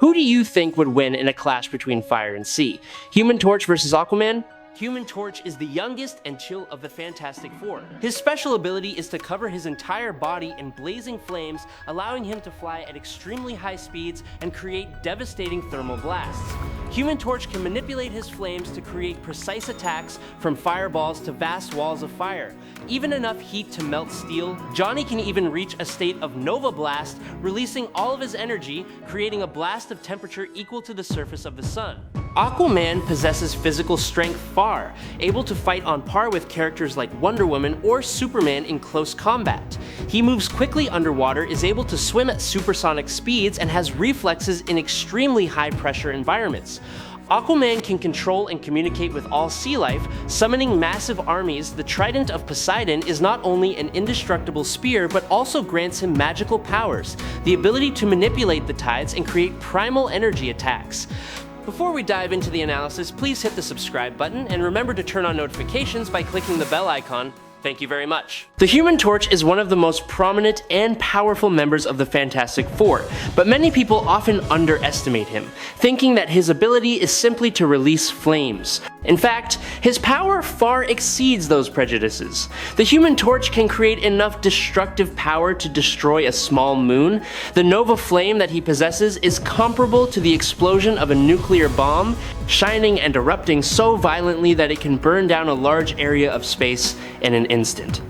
Who do you think would win in a clash between fire and sea? Human Torch versus Aquaman? Human Torch is the youngest and chill of the Fantastic Four. His special ability is to cover his entire body in blazing flames, allowing him to fly at extremely high speeds and create devastating thermal blasts. Human Torch can manipulate his flames to create precise attacks from fireballs to vast walls of fire. Even enough heat to melt steel, Johnny can even reach a state of Nova Blast, releasing all of his energy, creating a blast of temperature equal to the surface of the sun. Aquaman possesses physical strength far, able to fight on par with characters like Wonder Woman or Superman in close combat. He moves quickly underwater, is able to swim at supersonic speeds, and has reflexes in extremely high pressure environments. Aquaman can control and communicate with all sea life, summoning massive armies. The Trident of Poseidon is not only an indestructible spear, but also grants him magical powers, the ability to manipulate the tides and create primal energy attacks. Before we dive into the analysis, please hit the subscribe button and remember to turn on notifications by clicking the bell icon. Thank you very much. The Human Torch is one of the most prominent and powerful members of the Fantastic Four, but many people often underestimate him, thinking that his ability is simply to release flames. In fact, his power far exceeds those prejudices. The Human Torch can create enough destructive power to destroy a small moon. The Nova Flame that he possesses is comparable to the explosion of a nuclear bomb, shining and erupting so violently that it can burn down a large area of space in an instant.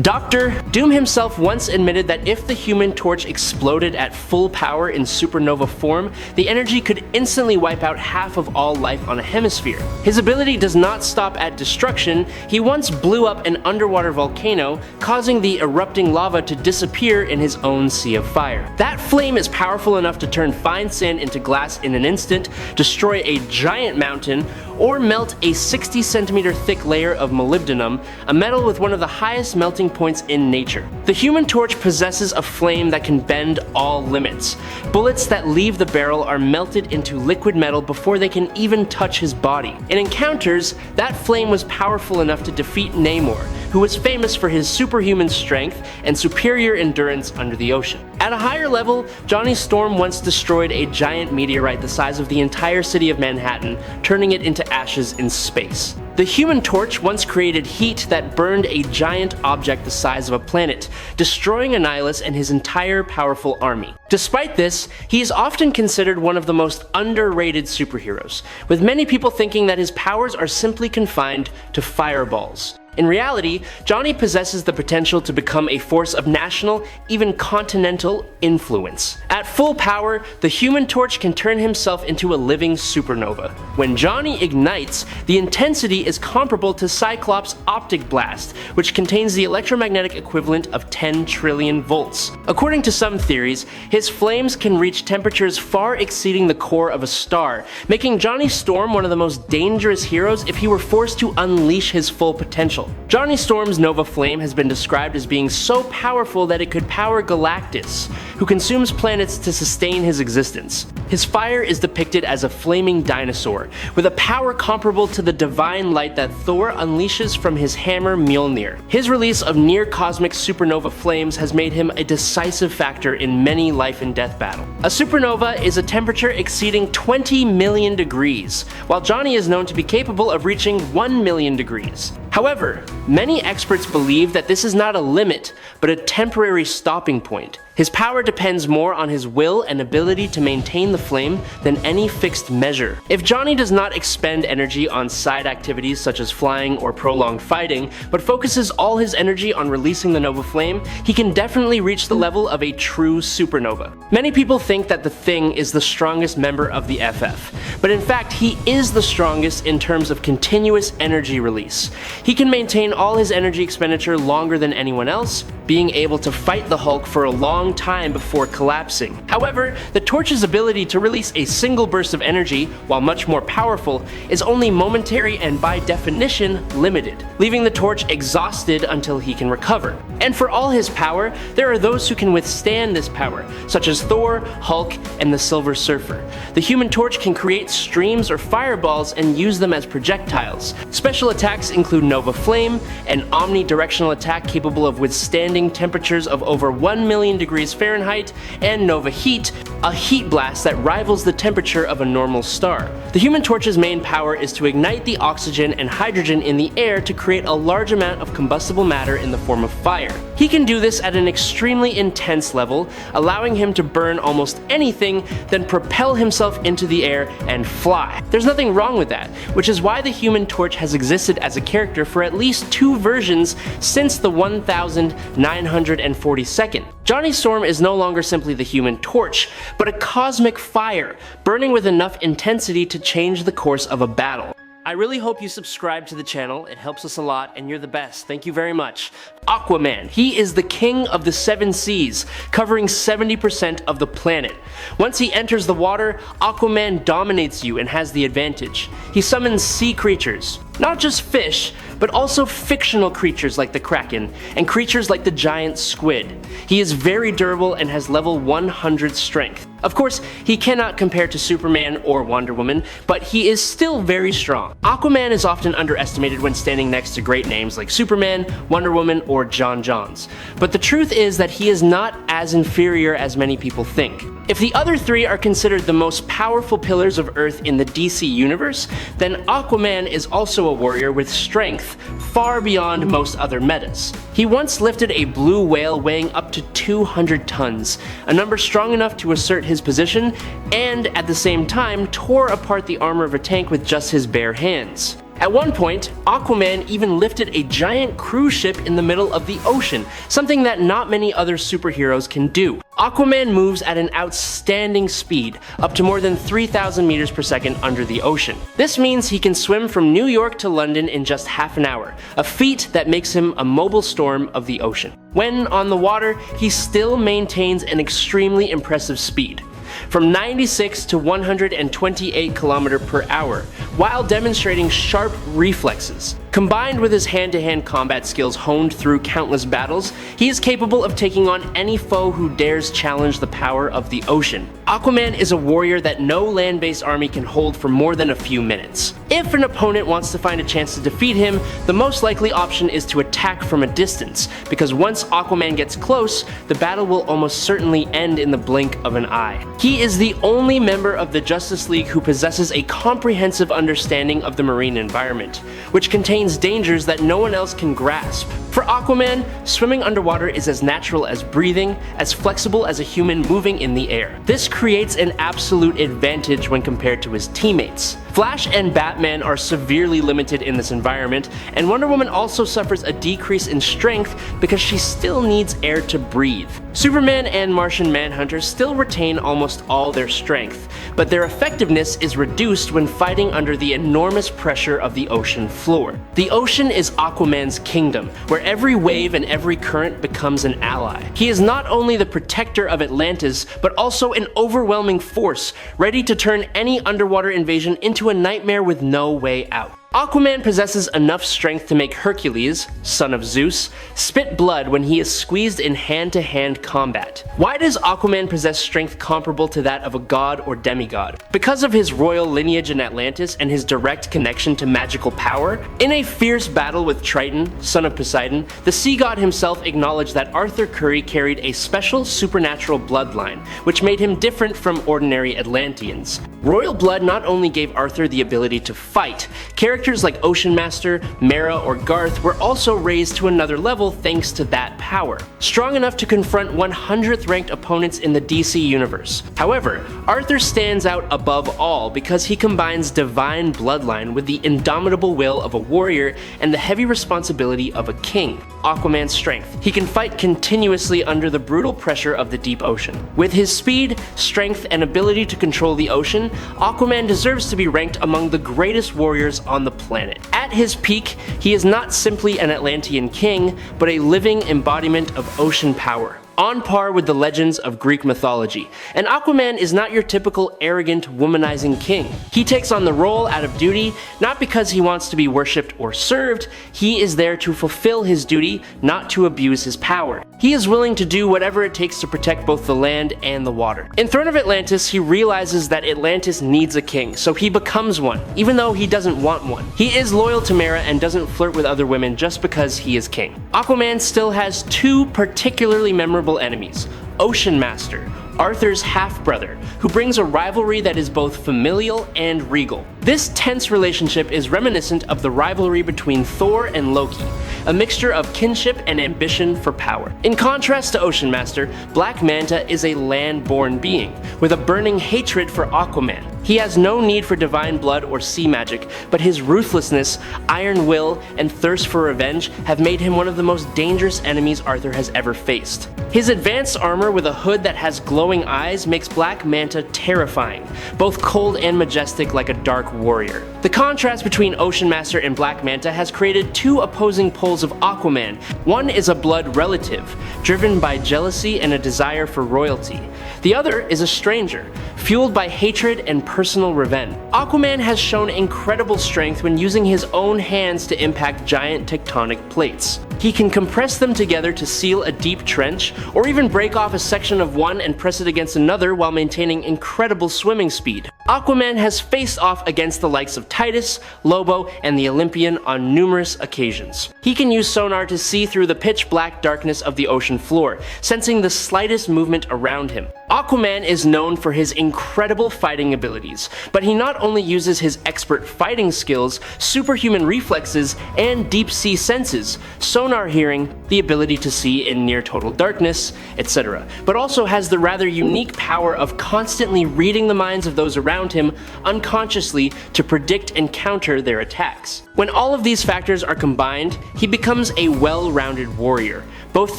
Dr. Doom himself once admitted that if the Human Torch exploded at full power in supernova form, the energy could instantly wipe out half of all life on a hemisphere. His ability does not stop at destruction. He once blew up an underwater volcano, causing the erupting lava to disappear in his own sea of fire. That flame is powerful enough to turn fine sand into glass in an instant, destroy a giant mountain, or melt a 60-centimeter thick layer of molybdenum, a metal with one of the highest melting points in nature. The Human Torch possesses a flame that can bend all limits. Bullets that leave the barrel are melted into liquid metal before they can even touch his body. In encounters, that flame was powerful enough to defeat Namor, who was famous for his superhuman strength and superior endurance under the ocean. At a higher level, Johnny Storm once destroyed a giant meteorite the size of the entire city of Manhattan, turning it into ashes in space. The Human Torch once created heat that burned a giant object the size of a planet, destroying Annihilus and his entire powerful army. Despite this, he is often considered one of the most underrated superheroes, with many people thinking that his powers are simply confined to fireballs. In reality, Johnny possesses the potential to become a force of national, even continental influence. At full power, the Human Torch can turn himself into a living supernova. When Johnny ignites, the intensity is comparable to Cyclops' optic blast, which contains the electromagnetic equivalent of 10 trillion volts. According to some theories, his flames can reach temperatures far exceeding the core of a star, making Johnny Storm one of the most dangerous heroes if he were forced to unleash his full potential. Johnny Storm's Nova Flame has been described as being so powerful that it could power Galactus, who consumes planets to sustain his existence. His fire is depicted as a flaming dinosaur, with a power comparable to the divine light that Thor unleashes from his hammer Mjolnir. His release of near-cosmic supernova flames has made him a decisive factor in many life and death battles. A supernova is a temperature exceeding 20 million degrees, while Johnny is known to be capable of reaching 1 million degrees. However, many experts believe that this is not a limit, but a temporary stopping point. His power depends more on his will and ability to maintain the flame than any fixed measure. If Johnny does not expend energy on side activities such as flying or prolonged fighting, but focuses all his energy on releasing the Nova Flame, he can definitely reach the level of a true supernova. Many people think that the Thing is the strongest member of the FF, but in fact he is the strongest in terms of continuous energy release. He can maintain all his energy expenditure longer than anyone else, being able to fight the Hulk for a long time before collapsing. However, the Torch's ability to release a single burst of energy, while much more powerful, is only momentary and by definition limited, leaving the Torch exhausted until he can recover. And for all his power, there are those who can withstand this power, such as Thor, Hulk, and the Silver Surfer. The Human Torch can create streams or fireballs and use them as projectiles. Special attacks include Nova Flame, an omnidirectional attack capable of withstanding temperatures of over 1 million degrees degrees Fahrenheit, and nova heat, a heat blast that rivals the temperature of a normal star. The Human Torch's main power is to ignite the oxygen and hydrogen in the air to create a large amount of combustible matter in the form of fire. He can do this at an extremely intense level, allowing him to burn almost anything, then propel himself into the air and fly. There's nothing wrong with that, which is why the Human Torch has existed as a character for at least 2 versions since the 1942nd. Johnny Storm is no longer simply the Human Torch, but a cosmic fire, burning with enough intensity to change the course of a battle. I really hope you subscribe to the channel, it helps us a lot, and you're the best, thank you very much. Aquaman, he is the king of the 7 seas, covering 70% of the planet. Once he enters the water, Aquaman dominates you and has the advantage. He summons sea creatures, not just fish, but also fictional creatures like the Kraken, and creatures like the giant squid. He is very durable and has level 100 strength. Of course, he cannot compare to Superman or Wonder Woman, but he is still very strong. Aquaman is often underestimated when standing next to great names like Superman, Wonder Woman, or John Johns. But the truth is that he is not as inferior as many people think. If the other 3 are considered the most powerful pillars of Earth in the DC universe, then Aquaman is also a warrior with strength far beyond most other metas. He once lifted a blue whale weighing up to 200 tons, a number strong enough to assert his position, and at the same time tore apart the armor of a tank with just his bare hands. At one point, Aquaman even lifted a giant cruise ship in the middle of the ocean, something that not many other superheroes can do. Aquaman moves at an outstanding speed, up to more than 3,000 meters per second under the ocean. This means he can swim from New York to London in just half an hour, a feat that makes him a mobile storm of the ocean. When on the water, he still maintains an extremely impressive speed, from 96 to 128 km per hour, while demonstrating sharp reflexes. Combined with his hand-to-hand combat skills honed through countless battles, he is capable of taking on any foe who dares challenge the power of the ocean. Aquaman is a warrior that no land-based army can hold for more than a few minutes. If an opponent wants to find a chance to defeat him, the most likely option is to attack from a distance, because once Aquaman gets close, the battle will almost certainly end in the blink of an eye. He is the only member of the Justice League who possesses a comprehensive understanding of the marine environment, which contains dangers that no one else can grasp. For Aquaman, swimming underwater is as natural as breathing, as flexible as a human moving in the air. This creates an absolute advantage when compared to his teammates. Flash and Batman are severely limited in this environment, and Wonder Woman also suffers a decrease in strength because she still needs air to breathe. Superman and Martian Manhunter still retain almost all their strength, but their effectiveness is reduced when fighting under the enormous pressure of the ocean floor. The ocean is Aquaman's kingdom, where every wave and every current becomes an ally. He is not only the protector of Atlantis, but also an overwhelming force, ready to turn any underwater invasion into a nightmare with no way out. Aquaman possesses enough strength to make Hercules, son of Zeus, spit blood when he is squeezed in hand-to-hand combat. Why does Aquaman possess strength comparable to that of a god or demigod? Because of his royal lineage in Atlantis and his direct connection to magical power? In a fierce battle with Trident, son of Poseidon, the sea god himself acknowledged that Arthur Curry carried a special supernatural bloodline, which made him different from ordinary Atlanteans. Royal blood not only gave Arthur the ability to fight, characters like Ocean Master, Mera, or Garth were also raised to another level thanks to that power, strong enough to confront 100th ranked opponents in the DC universe. However, Arthur stands out above all because he combines divine bloodline with the indomitable will of a warrior and the heavy responsibility of a king. Aquaman's strength. He can fight continuously under the brutal pressure of the deep ocean. With his speed, strength, and ability to control the ocean, Aquaman deserves to be ranked among the greatest warriors on the planet. At his peak, he is not simply an Atlantean king, but a living embodiment of ocean power, on par with the legends of Greek mythology. And Aquaman is not your typical arrogant, womanizing king. He takes on the role out of duty, not because he wants to be worshipped or served. He is there to fulfill his duty, not to abuse his power. He is willing to do whatever it takes to protect both the land and the water. In Throne of Atlantis, he realizes that Atlantis needs a king, so he becomes one, even though he doesn't want one. He is loyal to Mera and doesn't flirt with other women just because he is king. Aquaman still has two particularly memorable enemies: Ocean Master, Arthur's half-brother, who brings a rivalry that is both familial and regal. This tense relationship is reminiscent of the rivalry between Thor and Loki, a mixture of kinship and ambition for power. In contrast to Ocean Master, Black Manta is a land-born being, with a burning hatred for Aquaman. He has no need for divine blood or sea magic, but his ruthlessness, iron will, and thirst for revenge have made him one of the most dangerous enemies Arthur has ever faced. His advanced armor with a hood that has glowing eyes makes Black Manta terrifying, both cold and majestic like a dark warrior. The contrast between Ocean Master and Black Manta has created two opposing poles of Aquaman. One is a blood relative, driven by jealousy and a desire for royalty. The other is a stranger, fueled by hatred and personal revenge. Aquaman has shown incredible strength when using his own hands to impact giant tectonic plates. He can compress them together to seal a deep trench, or even break off a section of one and press it against another while maintaining incredible swimming speed. Aquaman has faced off against the likes of Titus, Lobo, and the Olympian on numerous occasions. He can use sonar to see through the pitch-black darkness of the ocean floor, sensing the slightest movement around him. Aquaman is known for his incredible fighting abilities, but he not only uses his expert fighting skills, superhuman reflexes, and deep-sea senses, sonar hearing, the ability to see in near total darkness, etc., but also has the rather unique power of constantly reading the minds of those around him unconsciously to predict and counter their attacks. When all of these factors are combined, he becomes a well-rounded warrior, both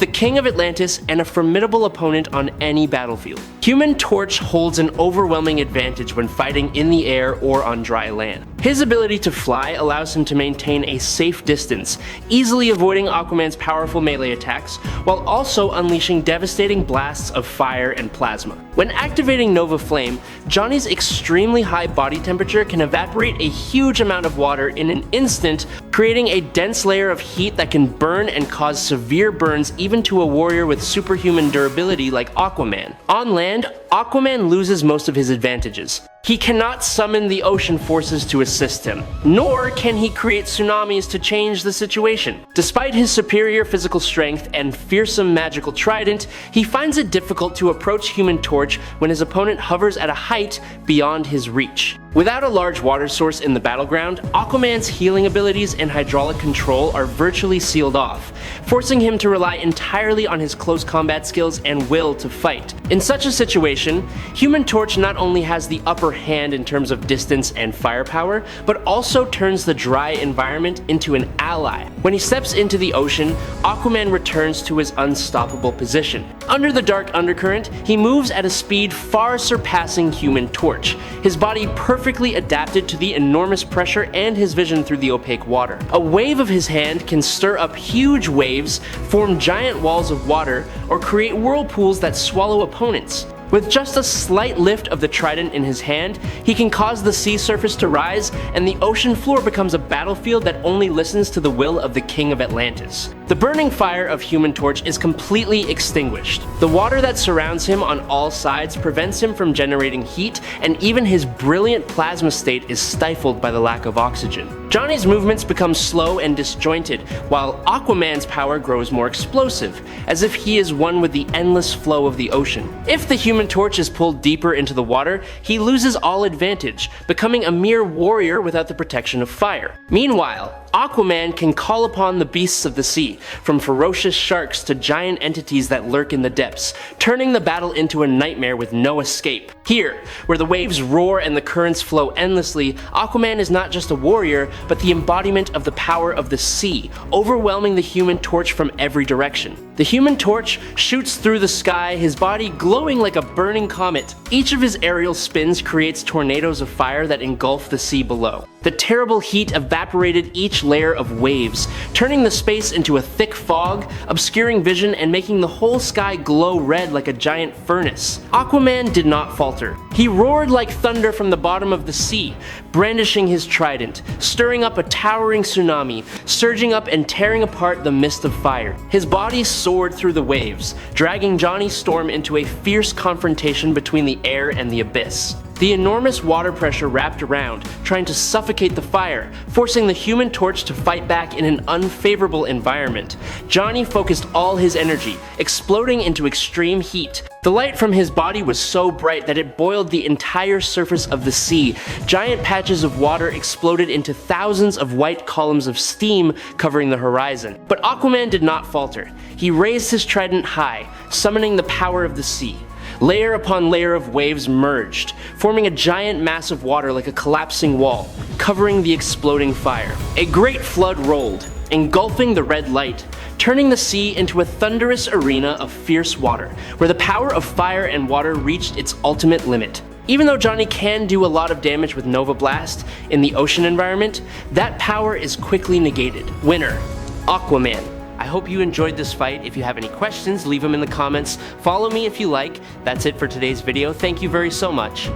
the king of Atlantis and a formidable opponent on any battlefield. Human Torch holds an overwhelming advantage when fighting in the air or on dry land. His ability to fly allows him to maintain a safe distance, easily avoiding Aquaman's powerful melee attacks, while also unleashing devastating blasts of fire and plasma. When activating Nova Flame, Johnny's extremely high body temperature can evaporate a huge amount of water in an instant, creating a dense layer of heat that can burn and cause severe burns even to a warrior with superhuman durability like Aquaman. On land, Aquaman loses most of his advantages. He cannot summon the ocean forces to assist him, nor can he create tsunamis to change the situation. Despite his superior physical strength and fearsome magical trident, he finds it difficult to approach Human Torch when his opponent hovers at a height beyond his reach. Without a large water source in the battleground, Aquaman's healing abilities and hydraulic control are virtually sealed off, forcing him to rely entirely on his close combat skills and will to fight. In such a situation, Human Torch not only has the upper hand in terms of distance and firepower, but also turns the dry environment into an ally. When he steps into the ocean, Aquaman returns to his unstoppable position. Under the dark undercurrent, he moves at a speed far surpassing Human Torch, his body perfectly adapted to the enormous pressure and his vision through the opaque water. A wave of his hand can stir up huge waves, form giant walls of water, or create whirlpools that swallow opponents. With just a slight lift of the trident in his hand, he can cause the sea surface to rise, and the ocean floor becomes a battlefield that only listens to the will of the King of Atlantis. The burning fire of Human Torch is completely extinguished. The water that surrounds him on all sides prevents him from generating heat, and even his brilliant plasma state is stifled by the lack of oxygen. Johnny's movements become slow and disjointed, while Aquaman's power grows more explosive, as if he is one with the endless flow of the ocean. If the Human Torch is pulled deeper into the water, he loses all advantage, becoming a mere warrior without the protection of fire. Meanwhile, Aquaman can call upon the beasts of the sea, from ferocious sharks to giant entities that lurk in the depths, turning the battle into a nightmare with no escape. Here, where the waves roar and the currents flow endlessly, Aquaman is not just a warrior, but the embodiment of the power of the sea, overwhelming the Human Torch from every direction. The Human Torch shoots through the sky, his body glowing like a burning comet. Each of his aerial spins creates tornadoes of fire that engulf the sea below. The terrible heat evaporated each layer of waves, turning the space into a thick fog, obscuring vision and making the whole sky glow red like a giant furnace. Aquaman did not falter. He roared like thunder from the bottom of the sea, brandishing his trident, stirring up a towering tsunami, surging up and tearing apart the mist of fire. His body soared through the waves, dragging Johnny Storm into a fierce confrontation between the air and the abyss. The enormous water pressure wrapped around, trying to suffocate the fire, forcing the Human Torch to fight back in an unfavorable environment. Johnny focused all his energy, exploding into extreme heat, The light from his body was so bright that it boiled the entire surface of the sea. Giant patches of water exploded into thousands of white columns of steam covering the horizon. But Aquaman did not falter. He raised his trident high, summoning the power of the sea. Layer upon layer of waves merged, forming a giant mass of water like a collapsing wall, covering the exploding fire. A great flood rolled, engulfing the red light, turning the sea into a thunderous arena of fierce water, where the power of fire and water reached its ultimate limit. Even though Johnny can do a lot of damage with Nova Blast in the ocean environment, that power is quickly negated. Winner, Aquaman. I hope you enjoyed this fight. If you have any questions, leave them in the comments. Follow me if you like. That's it for today's video. Thank you very so much.